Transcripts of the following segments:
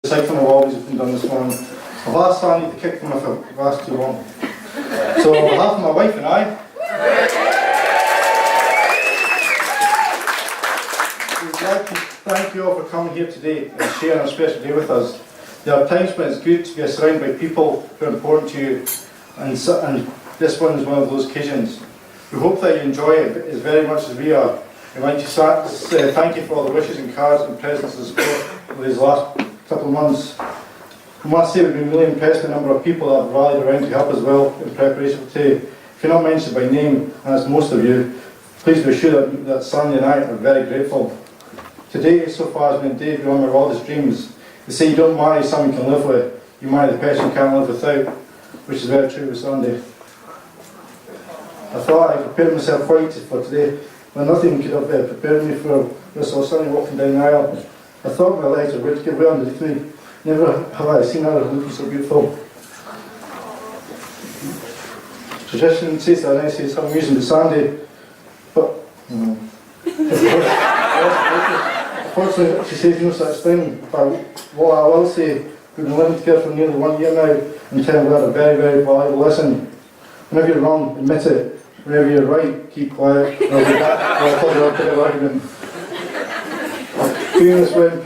Aside from the lobbies have been done this morning, I've asked Sandy to kick them if I've asked too long. So on behalf of my wife and I, we'd like to thank you all for coming here today and sharing a special day with us. There are times when it's good to be surrounded by people who are important to you, and this one is one of those occasions. We hope that you enjoy it as very much as we are. We'd like to thank you for all the wishes and cards and presents and support over these last couple of months. I must say we've been really impressed with the number of people that have rallied around to help as well in preparation for today. If you're not mentioned by name, and that's most of you, please be sure that Sandy and I are very grateful. Today so far has been a day beyond my wildest dreams. They say you don't marry someone you can live with, you marry the person you can't live without, which is very true with Sandy. I thought I prepared myself right for today, but nothing could have prepared me for this. I was suddenly walking down the aisle. I thought my legs were going to get way underneath me. Never have I seen her looking so beautiful. Tradition says that I say something amusing to Sandy, but unfortunately she says no such thing. But what I will say, we've been living together for nearly 1 year now, and tell we had a very, very valuable lesson. Whenever you're wrong, admit it. Whenever you're right, keep quiet. I'll be back. I'll put it up to argument. Doing this wedding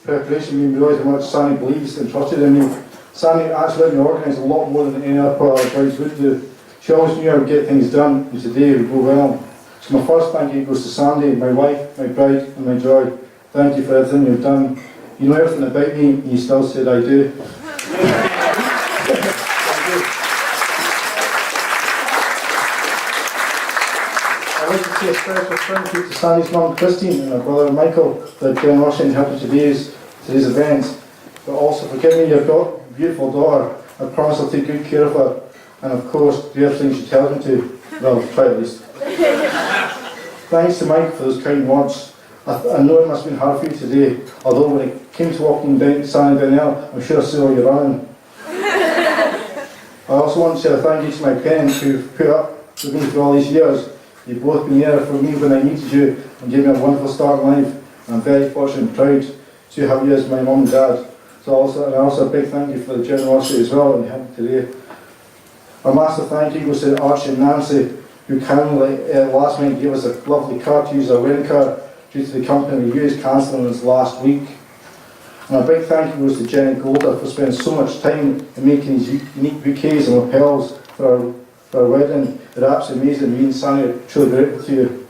preparation made me realise how much Sandy believes and trusted in me. Sandy actually let me organise a lot more than any other part of our brides would do. She always knew I would get things done, and today would go well. So my first thank you goes to Sandy, my wife, my bride, and my joy. Thank you for everything you've done. You know everything about me, and you still said I do. I'd like to say a special thank you to Sandy's mum Christine and her brother Michael for their generosity in helping today's event. But also for giving me your beautiful daughter. I promise I'll take good care of her, and of course do everything she tells me to. Well, try at least. Thanks to Mike for those kind words. I know it must have been hard for you today, although when it came to walking down Sandy down there, I'm sure I saw you running. I also want to say a thank you to my parents who put up with me for all these years. You've both been there for me when I needed you and gave me a wonderful start in life. And I'm very fortunate and proud to have you as my mum and dad. And also a big thank you for the generosity as well in helping today. A massive thank you goes to Archie and Nancy, who kindly last minute gave us a lovely car to use, our wedding car, due to the company we used cancelling us last week. And a big thank you goes to Jenny Golder for spending so much time in making these unique bouquets and lapels for our wedding. They're absolutely amazing. Me and Sandy are truly grateful to you.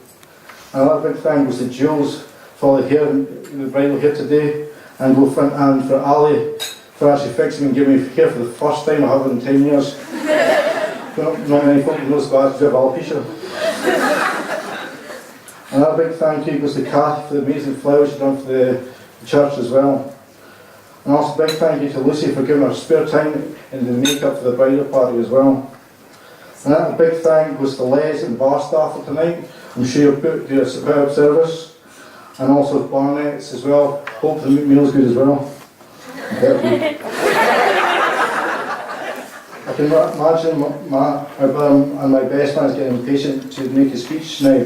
Another big thank goes to Jules for all the hair, the bridal hair today, and for Ali for actually fixing me and giving me hair for the first time I have in 10 years. Not many folk know this, but I have alopecia. Another big thank you goes to Kathy for the amazing flowers she's done for the church as well. And also a big thank you to Lucy for giving her spare time in the makeup for the bridal party as well. And that big thank goes to Les and bar staff for tonight. I'm sure you'll do a superb service. And also Barnett's as well. Hope the meal's good as well. I can imagine my brother and my best man is getting impatient to make a speech now.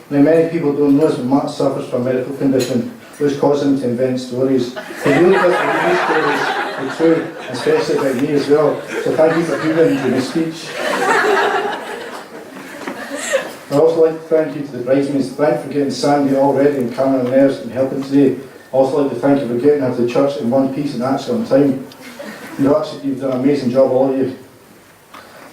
Now many people don't know this, but Matt suffers from a medical condition which causes him to invent stories. He really does believe these stories are true, especially about me as well. So thank you for tuning into my speech. I'd also like to thank you to the bridesmaids. Thank you for getting Sandy all ready and Cameron and Nurse and helping today. I'd also like to thank you for getting her to the church in one piece and actually on time. You've done an amazing job, all of you.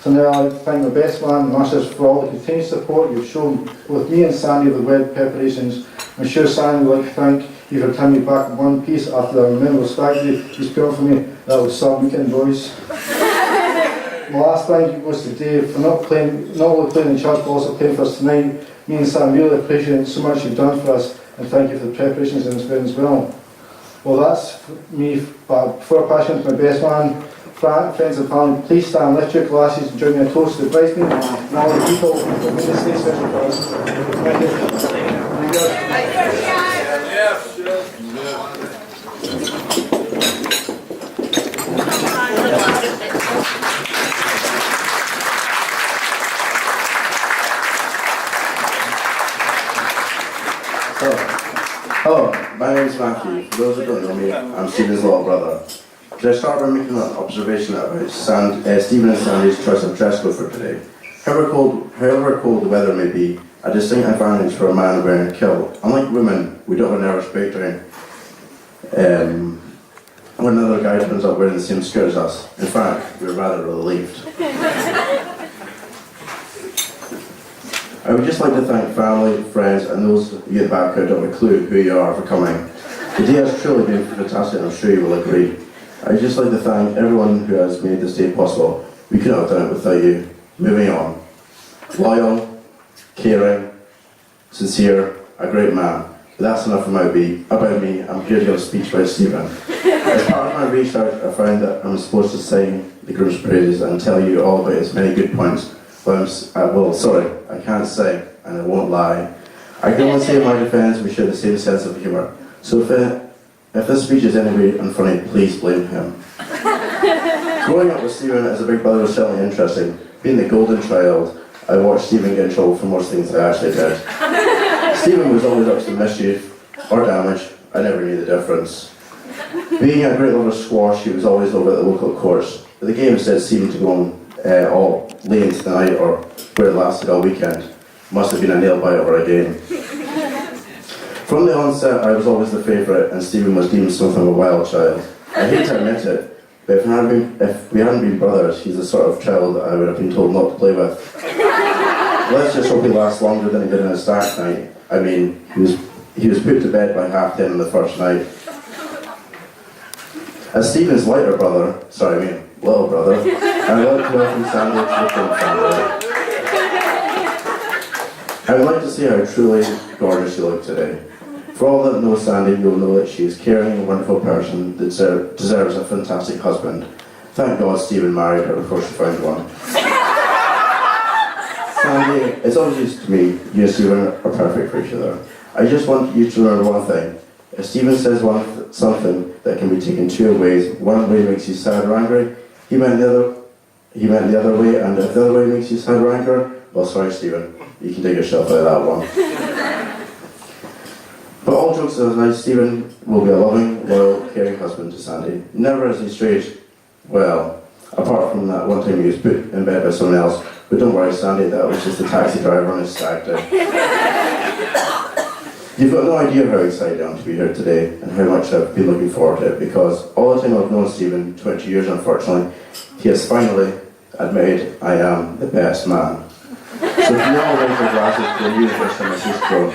So now I'd like to thank my best man, Masters, for all the continued support you've shown both me and Sandy with the wedding preparations. I'm sure Sandy would like to thank you for turning me back in one piece after the memorable stag day he's put on for me. That was some weekend, boys. My last thank you goes to Dave for not only playing in church but also playing for us tonight. Me and Sam really appreciate so much you've done for us, and thank you for the preparations in this wedding as well. Well, that's me, but before I pass on to my best man, friends and family, please stand, lift your glasses and join me in a toast to the bridesmaid and all the people who made this day special for us. Thank Hello, my name is Matthew. For those who don't know me, I'm Stephen's little brother. Can I start by making an observation about Stephen and Sandy's choice of dress code for today? However cold the weather may be, a distinct advantage for a man wearing a kilt. Unlike women, we don't have a nervous breakdown when another guy turns up wearing the same skirt as us. In fact, we're rather relieved. I would just like to thank family, friends, and those of you at the back who don't have a clue who you are for coming. The day has truly been fantastic, and I'm sure you will agree. I'd just like to thank everyone who has made this day possible. We couldn't have done it without you. Moving on. Loyal, caring, sincere, a great man. But that's enough about me. I'm here to give a speech about Stephen. As part of my research, I found that I'm supposed to sing the groom's praises and tell you all about his many good points. But I can't sing, and I won't lie. I can only say in my defence we share the same sense of humour. So if this speech is any way unfunny, please blame him. Growing up with Stephen as a big brother was certainly interesting. Being the golden child, I watched Stephen get in trouble for most things I actually did. Stephen was always up to mischief or damage. I never knew the difference. Being a great lover of squash, he was always over at the local course. But the game said Stephen to go on all late into the night or where it lasted all weekend. Must have been a nail biter or a game. From the onset, I was always the favourite, and Stephen was deemed something of a wild child. I hate to admit it, but if we hadn't been brothers, he's the sort of child that I would have been told not to play with. Let's just hope he lasts longer than he did on his start night. I mean, he was put to bed by 10:30 on the first night. As Stephen's little brother, I'd like to welcome Sandy to the film family. I would like to say how truly gorgeous you look today. For all that know Sandy, you'll know that she is a caring and wonderful person that deserves a fantastic husband. Thank God Stephen married her before she found one. Sandy, it's obvious to me you and Stephen are perfect for each other. I just want you to remember one thing. If Stephen says something that can be taken two ways, one way makes you sad or angry, he meant the other way, and if the other way makes you sad or angry, well, sorry Stephen, you can take yourself out of that one. But all jokes aside, Stephen will be a loving, loyal, caring husband to Sandy. Never has he strayed, well, apart from that one time he was put in bed by someone else. But don't worry Sandy, that was just the taxi driver on his stag do. You've got no idea how excited I am to be here today and how much I've been looking forward to it, because all the time I've known Stephen, 20 years unfortunately, he has finally admitted I am the best man. So if you all raise your glasses to the universe and my sister,